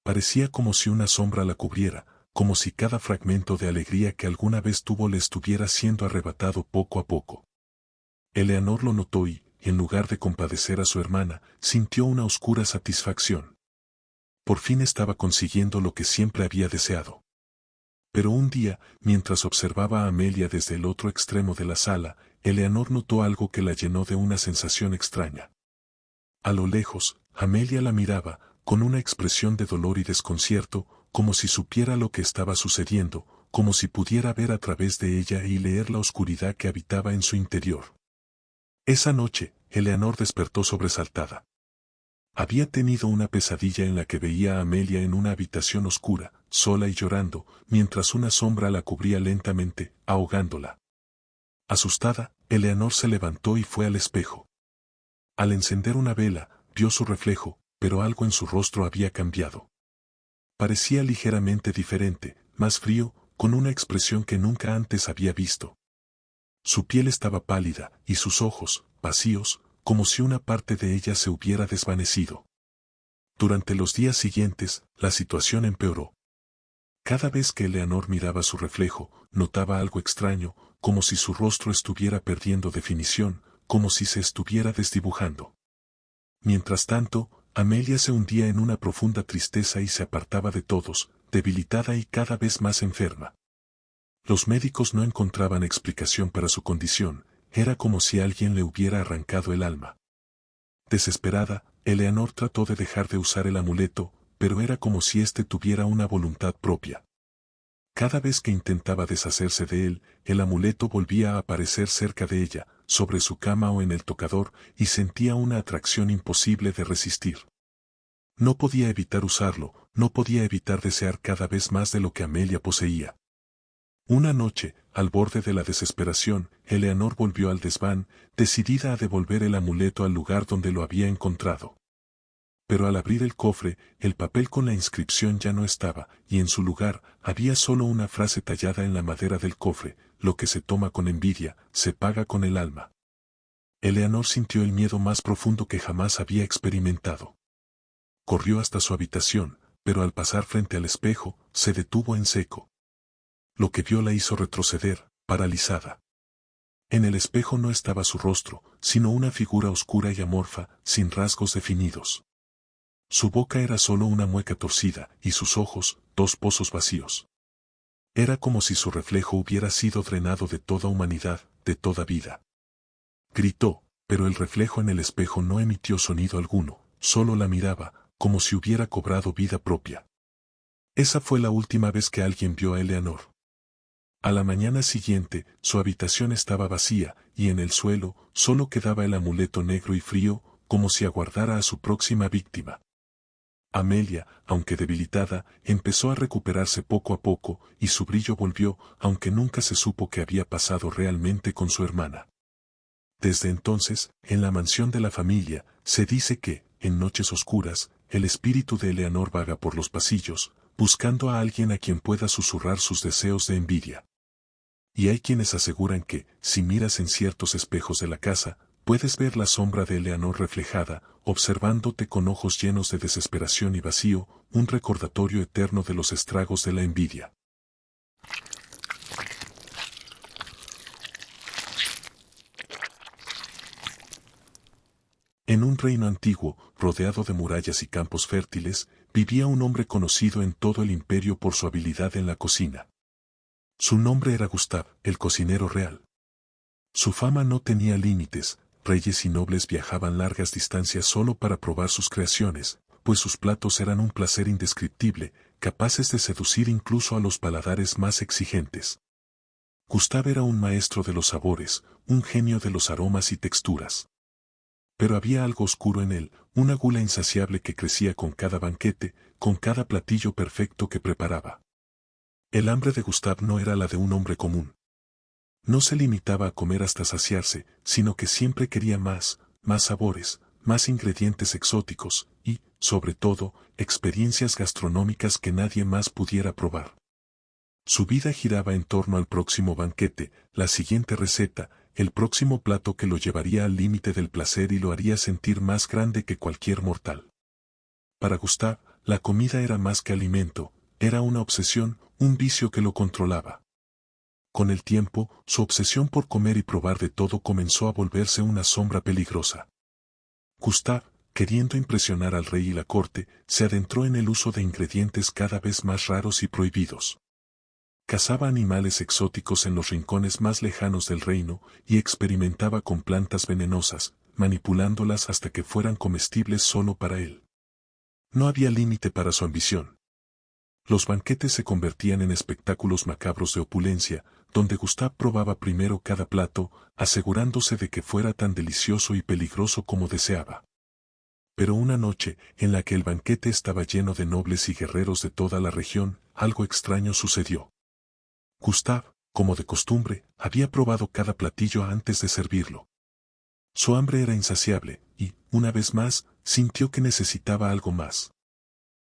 Parecía como si una sombra la cubriera, como si cada fragmento de alegría que alguna vez tuvo le estuviera siendo arrebatado poco a poco. Eleanor lo notó y, en lugar de compadecer a su hermana, sintió una oscura satisfacción. Por fin estaba consiguiendo lo que siempre había deseado. Pero un día, mientras observaba a Amelia desde el otro extremo de la sala, Eleanor notó algo que la llenó de una sensación extraña. A lo lejos, Amelia la miraba, con una expresión de dolor y desconcierto, como si supiera lo que estaba sucediendo, como si pudiera ver a través de ella y leer la oscuridad que habitaba en su interior. Esa noche, Eleanor despertó sobresaltada. Había tenido una pesadilla en la que veía a Amelia en una habitación oscura, sola y llorando, mientras una sombra la cubría lentamente, ahogándola. Asustada, Eleanor se levantó y fue al espejo. Al encender una vela, vio su reflejo, pero algo en su rostro había cambiado. Parecía ligeramente diferente, más frío, con una expresión que nunca antes había visto. Su piel estaba pálida, y sus ojos, vacíos, como si una parte de ella se hubiera desvanecido. Durante los días siguientes, la situación empeoró. Cada vez que Eleanor miraba su reflejo, notaba algo extraño, como si su rostro estuviera perdiendo definición, como si se estuviera desdibujando. Mientras tanto, Amelia se hundía en una profunda tristeza y se apartaba de todos, debilitada y cada vez más enferma. Los médicos no encontraban explicación para su condición, era como si alguien le hubiera arrancado el alma. Desesperada, Eleanor trató de dejar de usar el amuleto, pero era como si éste tuviera una voluntad propia. Cada vez que intentaba deshacerse de él, el amuleto volvía a aparecer cerca de ella, sobre su cama o en el tocador, y sentía una atracción imposible de resistir. No podía evitar usarlo, no podía evitar desear cada vez más de lo que Amelia poseía. Una noche, al borde de la desesperación, Eleanor volvió al desván, decidida a devolver el amuleto al lugar donde lo había encontrado. Pero al abrir el cofre, el papel con la inscripción ya no estaba, y en su lugar, había solo una frase tallada en la madera del cofre: lo que se toma con envidia, se paga con el alma. Eleanor sintió el miedo más profundo que jamás había experimentado. Corrió hasta su habitación, pero al pasar frente al espejo, se detuvo en seco. Lo que vio la hizo retroceder, paralizada. En el espejo no estaba su rostro, sino una figura oscura y amorfa, sin rasgos definidos. Su boca era solo una mueca torcida, y sus ojos, dos pozos vacíos. Era como si su reflejo hubiera sido drenado de toda humanidad, de toda vida. Gritó, pero el reflejo en el espejo no emitió sonido alguno, solo la miraba, como si hubiera cobrado vida propia. Esa fue la última vez que alguien vio a Eleanor. A la mañana siguiente, su habitación estaba vacía, y en el suelo, solo quedaba el amuleto negro y frío, como si aguardara a su próxima víctima. Amelia, aunque debilitada, empezó a recuperarse poco a poco, y su brillo volvió, aunque nunca se supo qué había pasado realmente con su hermana. Desde entonces, en la mansión de la familia, se dice que, en noches oscuras, el espíritu de Eleanor vaga por los pasillos, buscando a alguien a quien pueda susurrar sus deseos de envidia. Y hay quienes aseguran que, si miras en ciertos espejos de la casa, puedes ver la sombra de Eleanor reflejada, observándote con ojos llenos de desesperación y vacío, un recordatorio eterno de los estragos de la envidia. En un reino antiguo, rodeado de murallas y campos fértiles, vivía un hombre conocido en todo el imperio por su habilidad en la cocina. Su nombre era Gustav, el cocinero real. Su fama no tenía límites, reyes y nobles viajaban largas distancias solo para probar sus creaciones, pues sus platos eran un placer indescriptible, capaces de seducir incluso a los paladares más exigentes. Gustav era un maestro de los sabores, un genio de los aromas y texturas. Pero había algo oscuro en él, una gula insaciable que crecía con cada banquete, con cada platillo perfecto que preparaba. El hambre de Gustav no era la de un hombre común. No se limitaba a comer hasta saciarse, sino que siempre quería más, más sabores, más ingredientes exóticos, y, sobre todo, experiencias gastronómicas que nadie más pudiera probar. Su vida giraba en torno al próximo banquete, la siguiente receta, el próximo plato que lo llevaría al límite del placer y lo haría sentir más grande que cualquier mortal. Para Gustav, la comida era más que alimento, era una obsesión, un vicio que lo controlaba. Con el tiempo, su obsesión por comer y probar de todo comenzó a volverse una sombra peligrosa. Gustav, queriendo impresionar al rey y la corte, se adentró en el uso de ingredientes cada vez más raros y prohibidos. Cazaba animales exóticos en los rincones más lejanos del reino y experimentaba con plantas venenosas, manipulándolas hasta que fueran comestibles solo para él. No había límite para su ambición. Los banquetes se convertían en espectáculos macabros de opulencia, donde Gustav probaba primero cada plato, asegurándose de que fuera tan delicioso y peligroso como deseaba. Pero una noche, en la que el banquete estaba lleno de nobles y guerreros de toda la región, algo extraño sucedió. Gustav, como de costumbre, había probado cada platillo antes de servirlo. Su hambre era insaciable, y, una vez más, sintió que necesitaba algo más.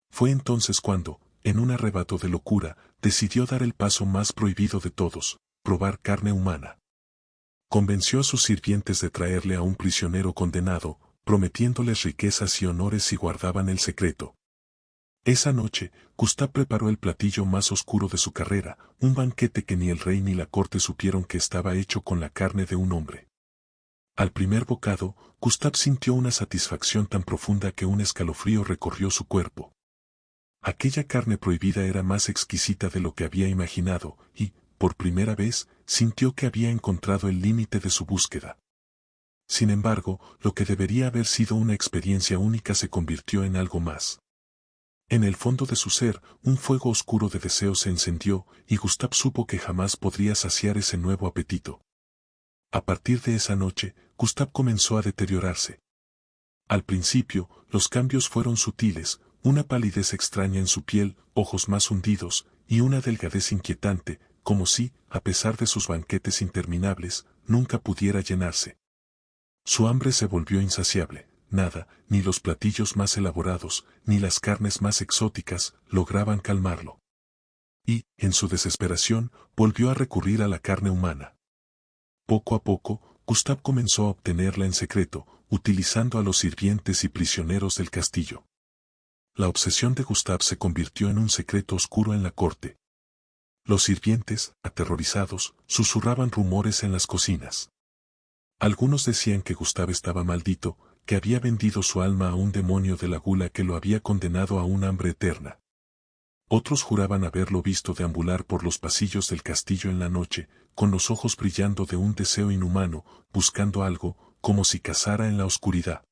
Fue entonces cuando, en un arrebato de locura, decidió dar el paso más prohibido de todos, probar carne humana. Convenció a sus sirvientes de traerle a un prisionero condenado, prometiéndoles riquezas y honores si guardaban el secreto. Esa noche, Gustav preparó el platillo más oscuro de su carrera, un banquete que ni el rey ni la corte supieron que estaba hecho con la carne de un hombre. Al primer bocado, Gustav sintió una satisfacción tan profunda que un escalofrío recorrió su cuerpo. Aquella carne prohibida era más exquisita de lo que había imaginado, y, por primera vez, sintió que había encontrado el límite de su búsqueda. Sin embargo, lo que debería haber sido una experiencia única se convirtió en algo más. En el fondo de su ser, un fuego oscuro de deseo se encendió, y Gustav supo que jamás podría saciar ese nuevo apetito. A partir de esa noche, Gustav comenzó a deteriorarse. Al principio, los cambios fueron sutiles, una palidez extraña en su piel, ojos más hundidos, y una delgadez inquietante, como si, a pesar de sus banquetes interminables, nunca pudiera llenarse. Su hambre se volvió insaciable. Nada, ni los platillos más elaborados, ni las carnes más exóticas, lograban calmarlo. Y, en su desesperación, volvió a recurrir a la carne humana. Poco a poco, Gustav comenzó a obtenerla en secreto, utilizando a los sirvientes y prisioneros del castillo. La obsesión de Gustav se convirtió en un secreto oscuro en la corte. Los sirvientes, aterrorizados, susurraban rumores en las cocinas. Algunos decían que Gustav estaba maldito, que había vendido su alma a un demonio de la gula que lo había condenado a un hambre eterna. Otros juraban haberlo visto deambular por los pasillos del castillo en la noche, con los ojos brillando de un deseo inhumano, buscando algo, como si cazara en la oscuridad.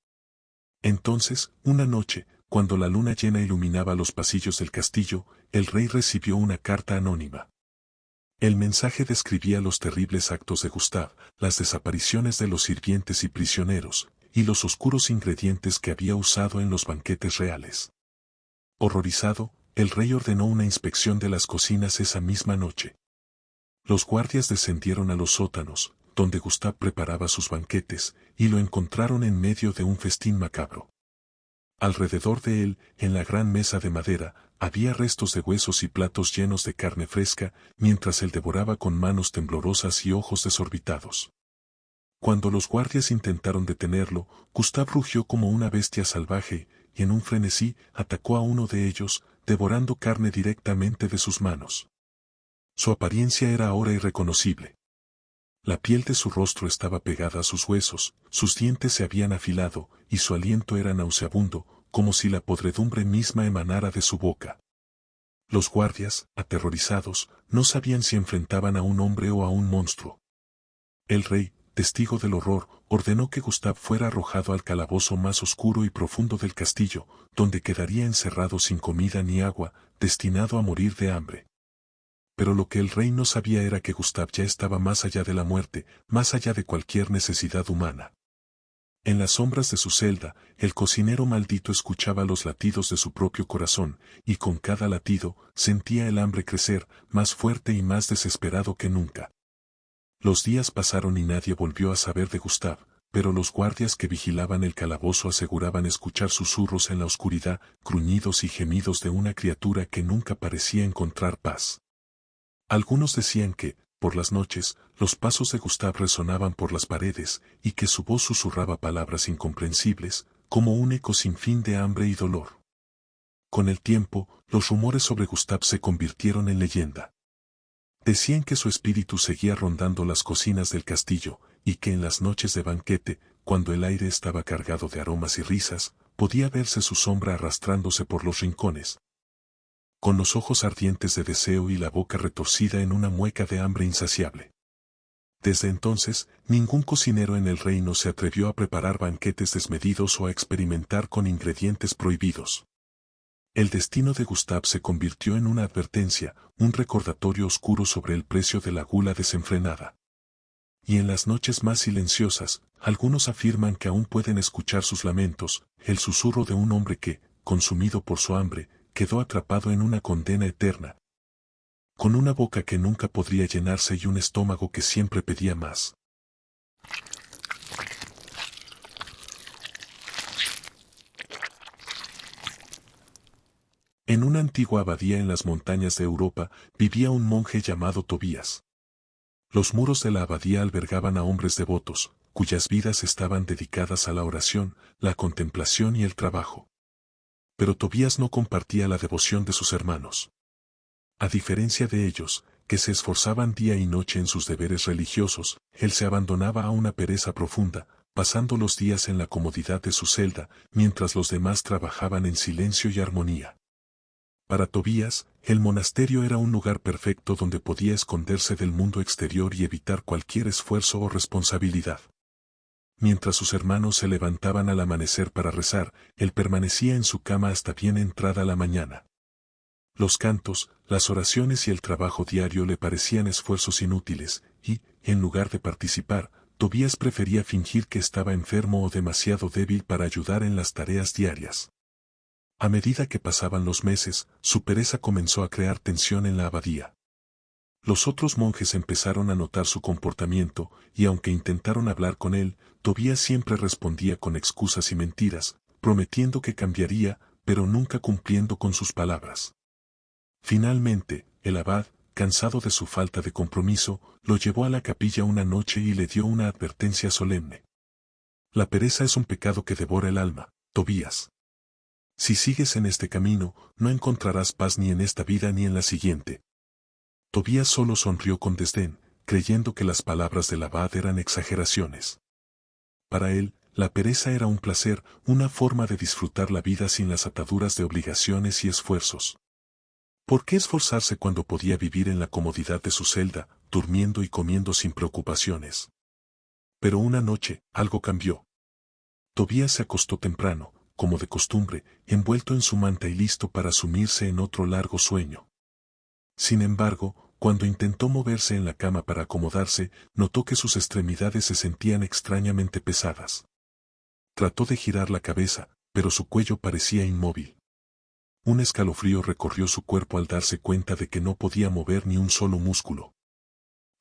Entonces, una noche, cuando la luna llena iluminaba los pasillos del castillo, el rey recibió una carta anónima. El mensaje describía los terribles actos de Gustav, las desapariciones de los sirvientes y prisioneros, y los oscuros ingredientes que había usado en los banquetes reales. Horrorizado, el rey ordenó una inspección de las cocinas esa misma noche. Los guardias descendieron a los sótanos, donde Gustav preparaba sus banquetes, y lo encontraron en medio de un festín macabro. Alrededor de él, en la gran mesa de madera, había restos de huesos y platos llenos de carne fresca, mientras él devoraba con manos temblorosas y ojos desorbitados. Cuando los guardias intentaron detenerlo, Gustav rugió como una bestia salvaje, y en un frenesí atacó a uno de ellos, devorando carne directamente de sus manos. Su apariencia era ahora irreconocible. La piel de su rostro estaba pegada a sus huesos, sus dientes se habían afilado, y su aliento era nauseabundo, como si la podredumbre misma emanara de su boca. Los guardias, aterrorizados, no sabían si enfrentaban a un hombre o a un monstruo. El rey, testigo del horror, ordenó que Gustav fuera arrojado al calabozo más oscuro y profundo del castillo, donde quedaría encerrado sin comida ni agua, destinado a morir de hambre. Pero lo que el rey no sabía era que Gustav ya estaba más allá de la muerte, más allá de cualquier necesidad humana. En las sombras de su celda, el cocinero maldito escuchaba los latidos de su propio corazón, y con cada latido, sentía el hambre crecer, más fuerte y más desesperado que nunca. Los días pasaron y nadie volvió a saber de Gustav, pero los guardias que vigilaban el calabozo aseguraban escuchar susurros en la oscuridad, gruñidos y gemidos de una criatura que nunca parecía encontrar paz. Algunos decían que, por las noches, los pasos de Gustav resonaban por las paredes, y que su voz susurraba palabras incomprensibles, como un eco sin fin de hambre y dolor. Con el tiempo, los rumores sobre Gustav se convirtieron en leyenda. Decían que su espíritu seguía rondando las cocinas del castillo, y que en las noches de banquete, cuando el aire estaba cargado de aromas y risas, podía verse su sombra arrastrándose por los rincones, con los ojos ardientes de deseo y la boca retorcida en una mueca de hambre insaciable. Desde entonces, ningún cocinero en el reino se atrevió a preparar banquetes desmedidos o a experimentar con ingredientes prohibidos. El destino de Gustav se convirtió en una advertencia, un recordatorio oscuro sobre el precio de la gula desenfrenada. Y en las noches más silenciosas, algunos afirman que aún pueden escuchar sus lamentos, el susurro de un hombre que, consumido por su hambre, quedó atrapado en una condena eterna, con una boca que nunca podría llenarse y un estómago que siempre pedía más. En una antigua abadía en las montañas de Europa vivía un monje llamado Tobías. Los muros de la abadía albergaban a hombres devotos, cuyas vidas estaban dedicadas a la oración, la contemplación y el trabajo. Pero Tobías no compartía la devoción de sus hermanos. A diferencia de ellos, que se esforzaban día y noche en sus deberes religiosos, él se abandonaba a una pereza profunda, pasando los días en la comodidad de su celda, mientras los demás trabajaban en silencio y armonía. Para Tobías, el monasterio era un lugar perfecto donde podía esconderse del mundo exterior y evitar cualquier esfuerzo o responsabilidad. Mientras sus hermanos se levantaban al amanecer para rezar, él permanecía en su cama hasta bien entrada la mañana. Los cantos, las oraciones y el trabajo diario le parecían esfuerzos inútiles, y, en lugar de participar, Tobías prefería fingir que estaba enfermo o demasiado débil para ayudar en las tareas diarias. A medida que pasaban los meses, su pereza comenzó a crear tensión en la abadía. Los otros monjes empezaron a notar su comportamiento, y aunque intentaron hablar con él, Tobías siempre respondía con excusas y mentiras, prometiendo que cambiaría, pero nunca cumpliendo con sus palabras. Finalmente, el abad, cansado de su falta de compromiso, lo llevó a la capilla una noche y le dio una advertencia solemne. La pereza es un pecado que devora el alma, Tobías. Si sigues en este camino, no encontrarás paz ni en esta vida ni en la siguiente. Tobías solo sonrió con desdén, creyendo que las palabras del abad eran exageraciones. Para él, la pereza era un placer, una forma de disfrutar la vida sin las ataduras de obligaciones y esfuerzos. ¿Por qué esforzarse cuando podía vivir en la comodidad de su celda, durmiendo y comiendo sin preocupaciones? Pero una noche, algo cambió. Tobías se acostó temprano, como de costumbre, envuelto en su manta y listo para sumirse en otro largo sueño. Sin embargo, cuando intentó moverse en la cama para acomodarse, notó que sus extremidades se sentían extrañamente pesadas. Trató de girar la cabeza, pero su cuello parecía inmóvil. Un escalofrío recorrió su cuerpo al darse cuenta de que no podía mover ni un solo músculo.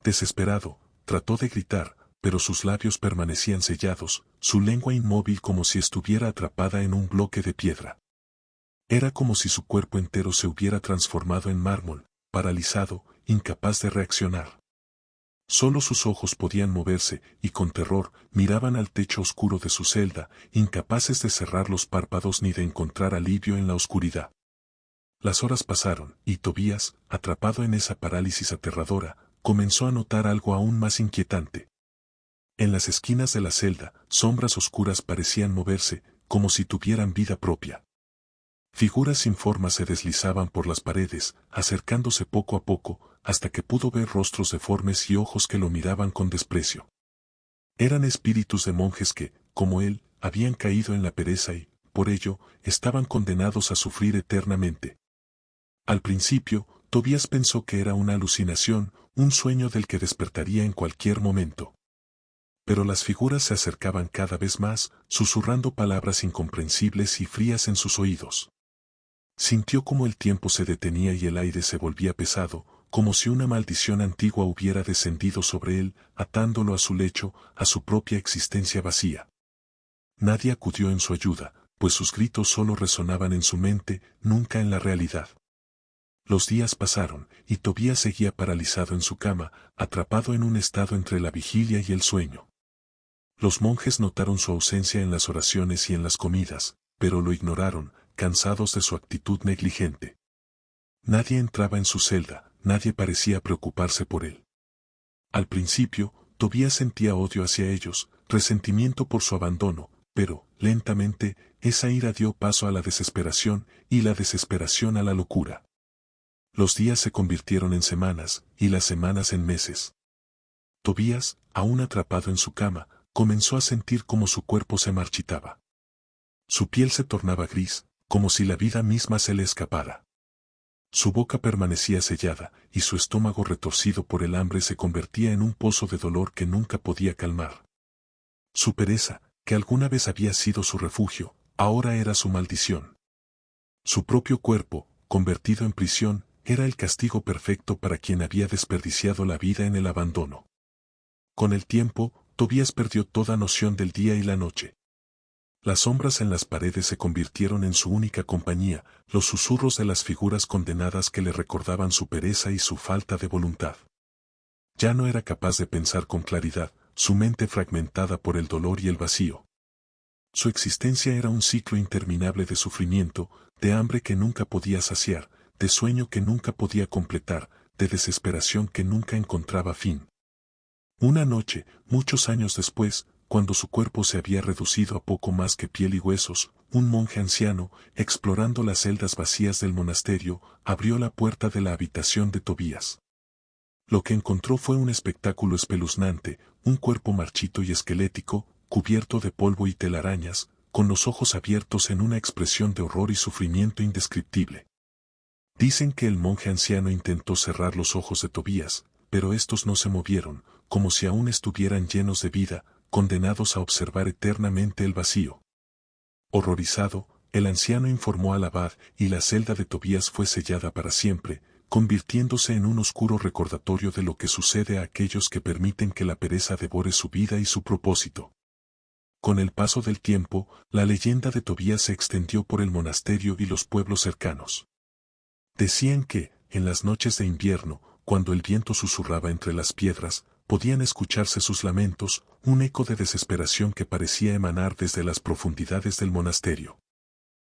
Desesperado, trató de gritar, pero sus labios permanecían sellados, su lengua inmóvil como si estuviera atrapada en un bloque de piedra. Era como si su cuerpo entero se hubiera transformado en mármol, paralizado, incapaz de reaccionar. Solo sus ojos podían moverse, y con terror, miraban al techo oscuro de su celda, incapaces de cerrar los párpados ni de encontrar alivio en la oscuridad. Las horas pasaron, y Tobías, atrapado en esa parálisis aterradora, comenzó a notar algo aún más inquietante. En las esquinas de la celda, sombras oscuras parecían moverse, como si tuvieran vida propia. Figuras sin forma se deslizaban por las paredes, acercándose poco a poco, hasta que pudo ver rostros deformes y ojos que lo miraban con desprecio. Eran espíritus de monjes que, como él, habían caído en la pereza y, por ello, estaban condenados a sufrir eternamente. Al principio, Tobías pensó que era una alucinación, un sueño del que despertaría en cualquier momento. Pero las figuras se acercaban cada vez más, susurrando palabras incomprensibles y frías en sus oídos. Sintió como el tiempo se detenía y el aire se volvía pesado, como si una maldición antigua hubiera descendido sobre él, atándolo a su lecho, a su propia existencia vacía. Nadie acudió en su ayuda, pues sus gritos solo resonaban en su mente, nunca en la realidad. Los días pasaron, y Tobías seguía paralizado en su cama, atrapado en un estado entre la vigilia y el sueño. Los monjes notaron su ausencia en las oraciones y en las comidas, pero lo ignoraron, cansados de su actitud negligente. Nadie entraba en su celda, nadie parecía preocuparse por él. Al principio, Tobías sentía odio hacia ellos, resentimiento por su abandono, pero, lentamente, esa ira dio paso a la desesperación, y la desesperación a la locura. Los días se convirtieron en semanas, y las semanas en meses. Tobías, aún atrapado en su cama, comenzó a sentir cómo su cuerpo se marchitaba. Su piel se tornaba gris, como si la vida misma se le escapara. Su boca permanecía sellada, y su estómago retorcido por el hambre se convertía en un pozo de dolor que nunca podía calmar. Su pereza, que alguna vez había sido su refugio, ahora era su maldición. Su propio cuerpo, convertido en prisión, era el castigo perfecto para quien había desperdiciado la vida en el abandono. Con el tiempo, Tobías perdió toda noción del día y la noche. Las sombras en las paredes se convirtieron en su única compañía, los susurros de las figuras condenadas que le recordaban su pereza y su falta de voluntad. Ya no era capaz de pensar con claridad, su mente fragmentada por el dolor y el vacío. Su existencia era un ciclo interminable de sufrimiento, de hambre que nunca podía saciar, de sueño que nunca podía completar, de desesperación que nunca encontraba fin. Una noche, muchos años después, cuando su cuerpo se había reducido a poco más que piel y huesos, un monje anciano, explorando las celdas vacías del monasterio, abrió la puerta de la habitación de Tobías. Lo que encontró fue un espectáculo espeluznante, un cuerpo marchito y esquelético, cubierto de polvo y telarañas, con los ojos abiertos en una expresión de horror y sufrimiento indescriptible. Dicen que el monje anciano intentó cerrar los ojos de Tobías, pero estos no se movieron, como si aún estuvieran llenos de vida, condenados a observar eternamente el vacío. Horrorizado, el anciano informó al abad y la celda de Tobías fue sellada para siempre, convirtiéndose en un oscuro recordatorio de lo que sucede a aquellos que permiten que la pereza devore su vida y su propósito. Con el paso del tiempo, la leyenda de Tobías se extendió por el monasterio y los pueblos cercanos. Decían que, en las noches de invierno, cuando el viento susurraba entre las piedras, podían escucharse sus lamentos, un eco de desesperación que parecía emanar desde las profundidades del monasterio.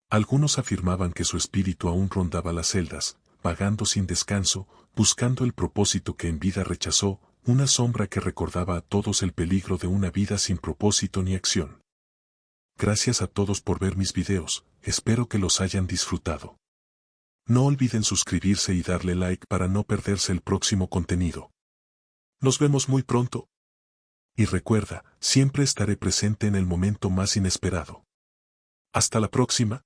Algunos afirmaban que su espíritu aún rondaba las celdas, vagando sin descanso, buscando el propósito que en vida rechazó, una sombra que recordaba a todos el peligro de una vida sin propósito ni acción. Gracias a todos por ver mis videos, espero que los hayan disfrutado. No olviden suscribirse y darle like para no perderse el próximo contenido. Nos vemos muy pronto. Y recuerda, siempre estaré presente en el momento más inesperado. Hasta la próxima.